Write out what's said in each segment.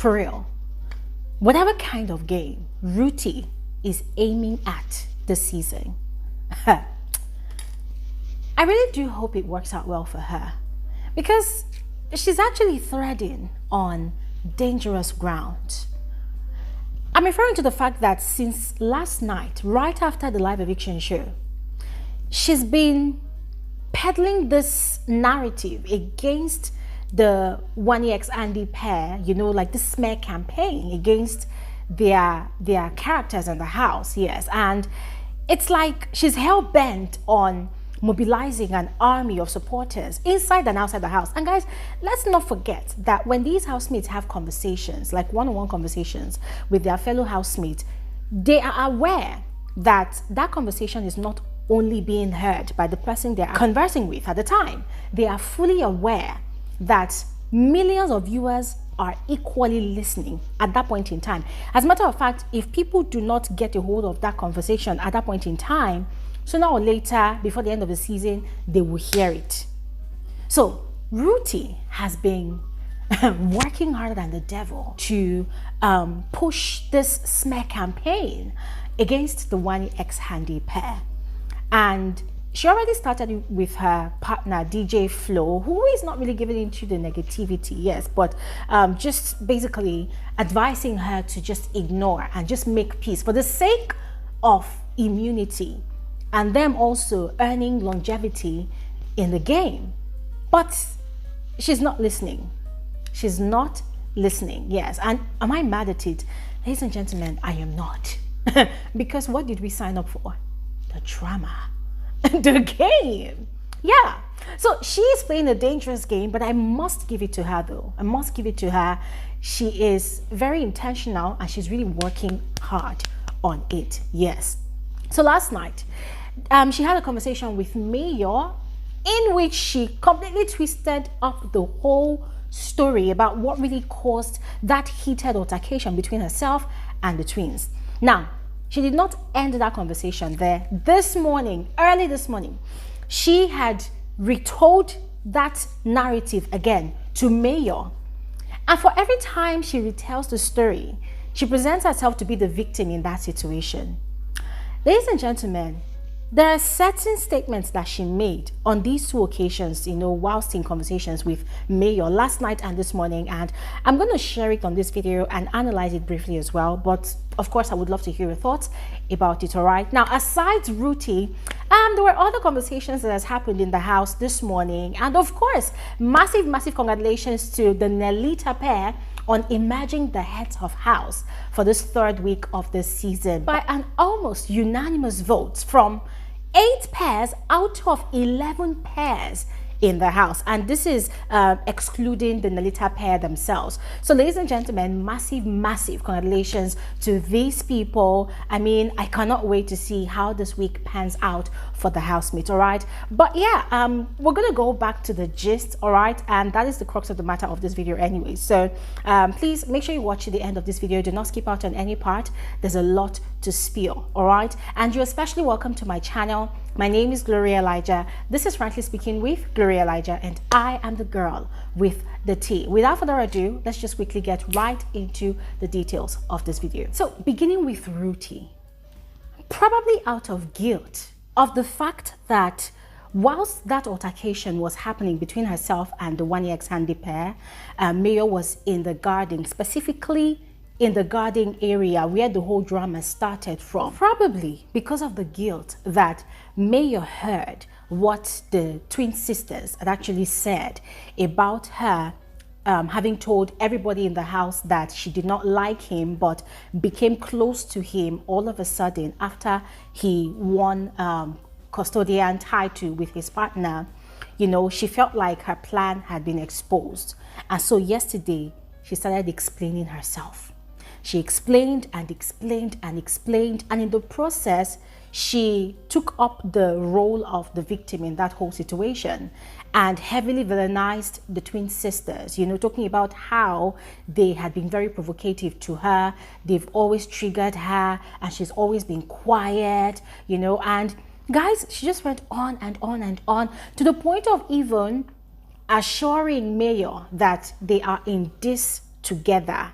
For real, whatever kind of game RHUTHEE is aiming at this season, I really do hope it works out well for her, because she's actually treading on dangerous ground. I'm referring to the fact that since last night, right after the live eviction show, she's been peddling this narrative against the Wanni x Ndi pair, you know, like this smear campaign against their characters in the house. Yes, and it's like she's hell-bent on mobilizing an army of supporters inside and outside the house. And guys, let's not forget that when these housemates have conversations, like one-on-one conversations with their fellow housemates, they are aware that that conversation is not only being heard by the person they're conversing with at the time. They are fully aware that millions of viewers are equally listening at that point in time. As a matter of fact, if people do not get a hold of that conversation at that point in time, sooner or later, before the end of the season, they will hear it. So RHUTHEE has been working harder than the devil to push this smear campaign against the Wanni x Ndi pair. And she already started with her partner DJ Flo, who is not really giving into the negativity, yes, but just basically advising her to just ignore and just make peace for the sake of immunity and them also earning longevity in the game. But she's not listening. She's not listening, yes. And am I mad at it? Ladies and gentlemen, I am not. Because what did we sign up for? The drama. The game. Yeah. So she's playing a dangerous game, but I must give it to her though. I must give it to her. She is very intentional and she's really working hard on it. Yes. So last night, she had a conversation with Mayor in which she completely twisted up the whole story about what really caused that heated altercation between herself and the twins. Now, she did not end that conversation there. This morning, early this morning, she had retold that narrative again to Mayor. And for every time she retells the story, she presents herself to be the victim in that situation. Ladies and gentlemen, there are certain statements that she made on these two occasions, you know, whilst in conversations with Mayor last night and this morning, and I'm going to share it on this video and analyze it briefly as well. But of course, I would love to hear your thoughts about it. All right. Now, aside RHUTHEE, there were other conversations that has happened in the house this morning, and of course, massive congratulations to the NELITA pair on emerging the heads of house for this third week of the season by an almost unanimous vote from 8 pairs out of 11 pairs in the house, and this is excluding the NELITA pair themselves. So ladies and gentlemen, massive congratulations to these people. I mean, I cannot wait to see how this week pans out for the housemates. All right, but yeah, we're gonna go back to the gist. All right, and that is the crux of the matter of this video anyway. So please make sure you watch to the end of this video. Do not skip out on any part. There's a lot to spill. All right, and you're especially welcome to my channel. My name is Gloria Elijah. This is Frankly Speaking with Gloria Elijah, and I am the girl with the tea. Without further ado, let's just quickly get right into the details of this video. So beginning with RHUTHEE, probably out of guilt of the fact that whilst that altercation was happening between herself and the Wanni x Ndi pair, Mayor was in the garden, specifically in the garden area where the whole drama started from. Probably because of the guilt that Mayor heard what the twin sisters had actually said about her having told everybody in the house that she did not like him, but became close to him all of a sudden after he won custodian title with his partner. You know, she felt like her plan had been exposed. And so yesterday, she started explaining herself. She explained and explained and explained, and in the process, she took up the role of the victim in that whole situation and heavily villainized the twin sisters, you know, talking about how they had been very provocative to her. They've always triggered her and she's always been quiet, you know, and guys, she just went on and on and on to the point of even assuring Mayor that they are in this together.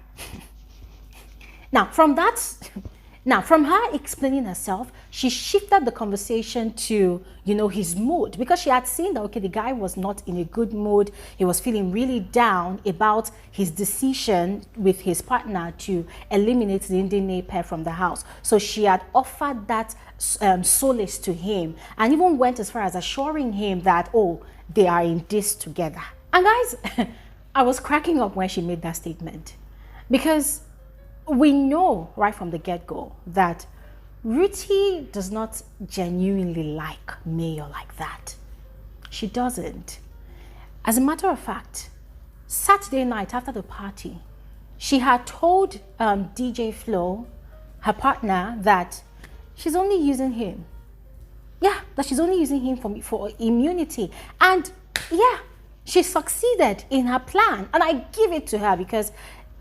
Now, from her explaining herself, she shifted the conversation to, his mood, because she had seen that, okay, the guy was not in a good mood. He was feeling really down about his decision with his partner to eliminate the Ndi Nne pair from the house. So she had offered that solace to him, and even went as far as assuring him that, oh, they are in this together. And guys, I was cracking up when she made that statement, because we know right from the get-go that RHUTHEE does not genuinely like Mayor like that. She doesn't. As a matter of fact, Saturday night after the party, she had told DJ Flo, her partner, that she's only using him. Yeah, that she's only using him for immunity. And yeah, she succeeded in her plan. And I give it to her, because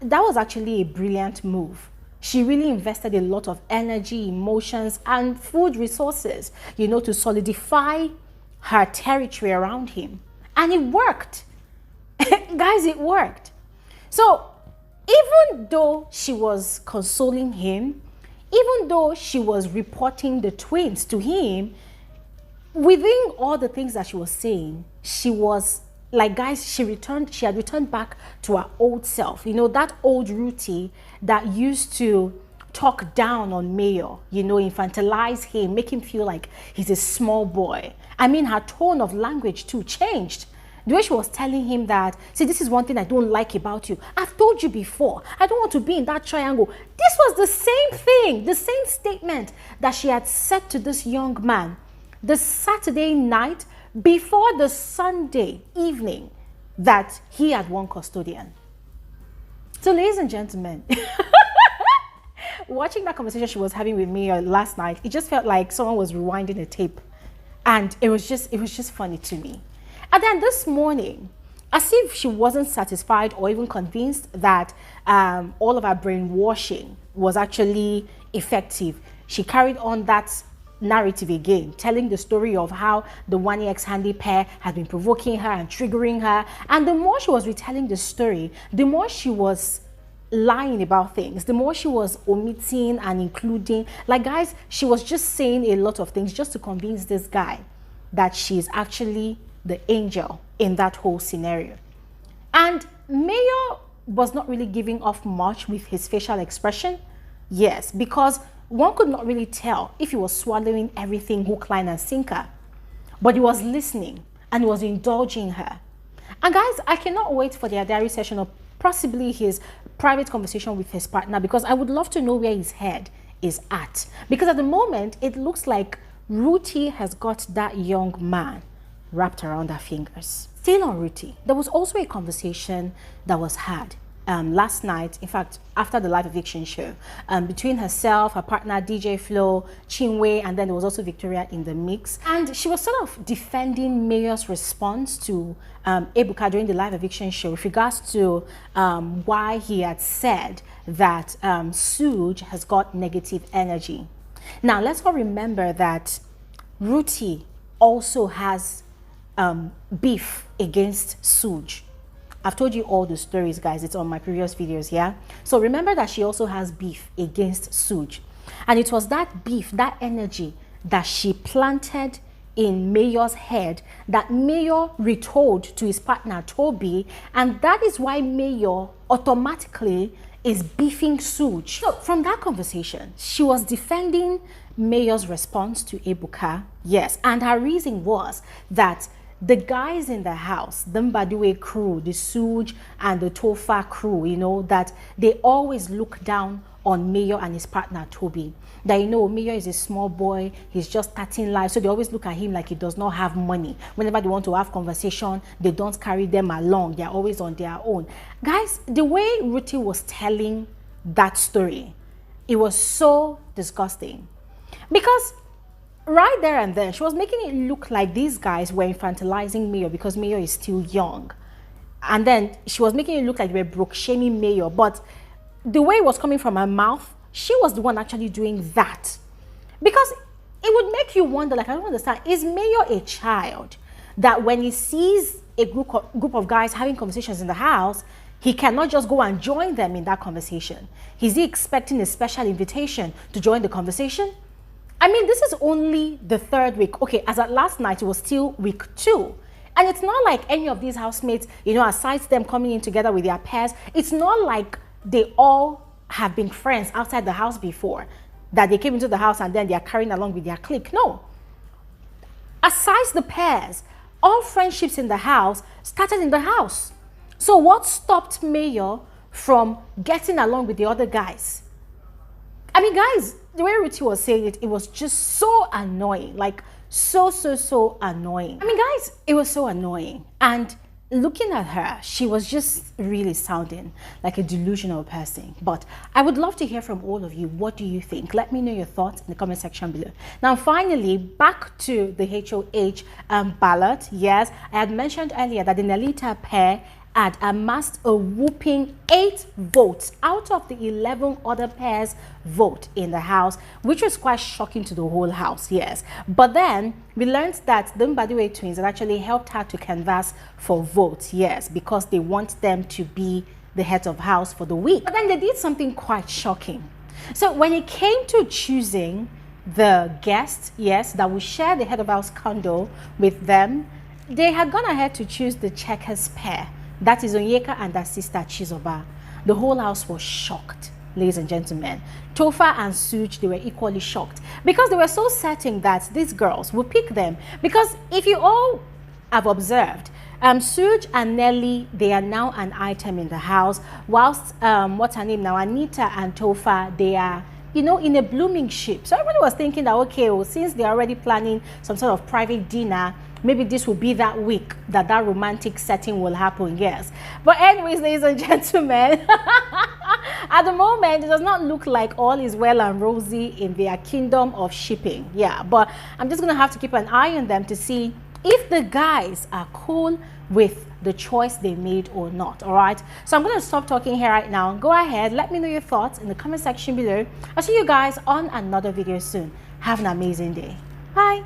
that was actually a brilliant move. She really invested a lot of energy, emotions, and food resources, to solidify her territory around him. And it worked. Guys, it worked. So even though she was consoling him, even though she was reporting the twins to him, within all the things that she was saying, she was like, guys, she had returned back to her old self. That old RHUTHEE that used to talk down on Mayor, infantilize him, make him feel like he's a small boy. I mean, her tone of language too changed. The way she was telling him that, see, this is one thing I don't like about you. I've told you before, I don't want to be in that triangle. This was the same thing, the same statement that she had said to this young man the Saturday night before the Sunday evening that he had one custodian. So, ladies and gentlemen, watching that conversation she was having with me last night, it just felt like someone was rewinding a tape, and it was just funny to me. And then this morning, as if she wasn't satisfied or even convinced that all of her brainwashing was actually effective, she carried on that narrative again, telling the story of how the Wanni ex-handy pair had been provoking her and triggering her. And the more she was retelling the story, the more she was lying about things, the more she was omitting and including. Like, guys, she was just saying a lot of things just to convince this guy that she's actually the angel in that whole scenario. And Mayor was not really giving off much with his facial expression. Yes, because one could not really tell if he was swallowing everything hook, line, and sinker. But he was listening, and he was indulging her. And guys, I cannot wait for their diary session, or possibly his private conversation with his partner, because I would love to know where his head is at. Because at the moment, it looks like RHUTHEE has got that young man wrapped around her fingers. Still on RHUTHEE, there was also a conversation that was had last night, in fact, after the live eviction show, between herself, her partner, DJ Flo, Chinwe, and then there was also Victoria in the mix. And she was sort of defending Mayor's response to Ebuka during the live eviction show with regards to why he had said that Suge has got negative energy. Now, let's all remember that RHUTHEE also has beef against Suge. I've told you all the stories, guys. It's on my previous videos, yeah? So remember that she also has beef against Suge. And it was that beef, that energy that she planted in Mayor's head that Mayor retold to his partner, Toby. And that is why Mayor automatically is beefing Suge. So from that conversation, she was defending Mayor's response to Ebuka. Yes, and her reason was that the guys in the house, the Mbadiwe crew, the Suge and the Tofa crew, that they always look down on Mayor and his partner, Toby. That, Mayor is a small boy, he's just starting life, so they always look at him like he does not have money. Whenever they want to have conversation, they don't carry them along. They're always on their own. Guys, the way RHUTHEE was telling that story, it was so disgusting. Because right there and then, she was making it look like these guys were infantilizing Mayor because Mayor is still young. And then she was making it look like they were broke shaming Mayor. But the way it was coming from her mouth, she was the one actually doing that. Because it would make you wonder, like, I don't understand, is Mayor a child that when he sees a group of guys having conversations in the house, He cannot just go and join them in that conversation. Is he expecting a special invitation to join the conversation? I mean, this is only the 3rd week. Okay, as at last night, it was still week 2. And it's not like any of these housemates, you know, aside them coming in together with their pairs, it's not like they all have been friends outside the house before, that they came into the house and then they are carrying along with their clique. No. Aside the pairs, all friendships in the house started in the house. So what stopped Mayor from getting along with the other guys? I mean, guys, the way RHUTHEE was saying it, it was just so annoying. Like, so annoying. I mean, guys, it was so annoying. And looking at her, she was just really sounding like a delusional person. But I would love to hear from all of you. What do you think? Let me know your thoughts in the comment section below. Now, finally, back to the HOH ballot. Yes, I had mentioned earlier that the NELITA pair had amassed a whopping 8 votes out of the 11 other pairs vote in the house, which was quite shocking to the whole house, yes. But then we learned that the Mbadiwe twins had actually helped her to canvass for votes, yes, because they want them to be the heads of house for the week. But then they did something quite shocking. So when it came to choosing the guest, yes, that will share the head of house condo with them, they had gone ahead to choose the checkers pair. That is Onyeka and her sister Chizoba. The whole house was shocked, ladies and gentlemen. Tofa and Suj, they were equally shocked because they were so certain that these girls would pick them. Because if you all have observed, Suj and Nelly, they are now an item in the house, whilst what's her name now, Anita and Tofa, they are, you know, in a blooming ship. So everybody was thinking that, okay, well, since they're already planning some sort of private dinner, maybe this will be that week that that romantic setting will happen, yes. But anyways, ladies and gentlemen, at the moment, it does not look like all is well and rosy in their kingdom of shipping. Yeah, but I'm just going to have to keep an eye on them to see if the guys are cool with the choice they made or not, all right? So I'm going to stop talking here right now. Go ahead, let me know your thoughts in the comment section below. I'll see you guys on another video soon. Have an amazing day. Bye.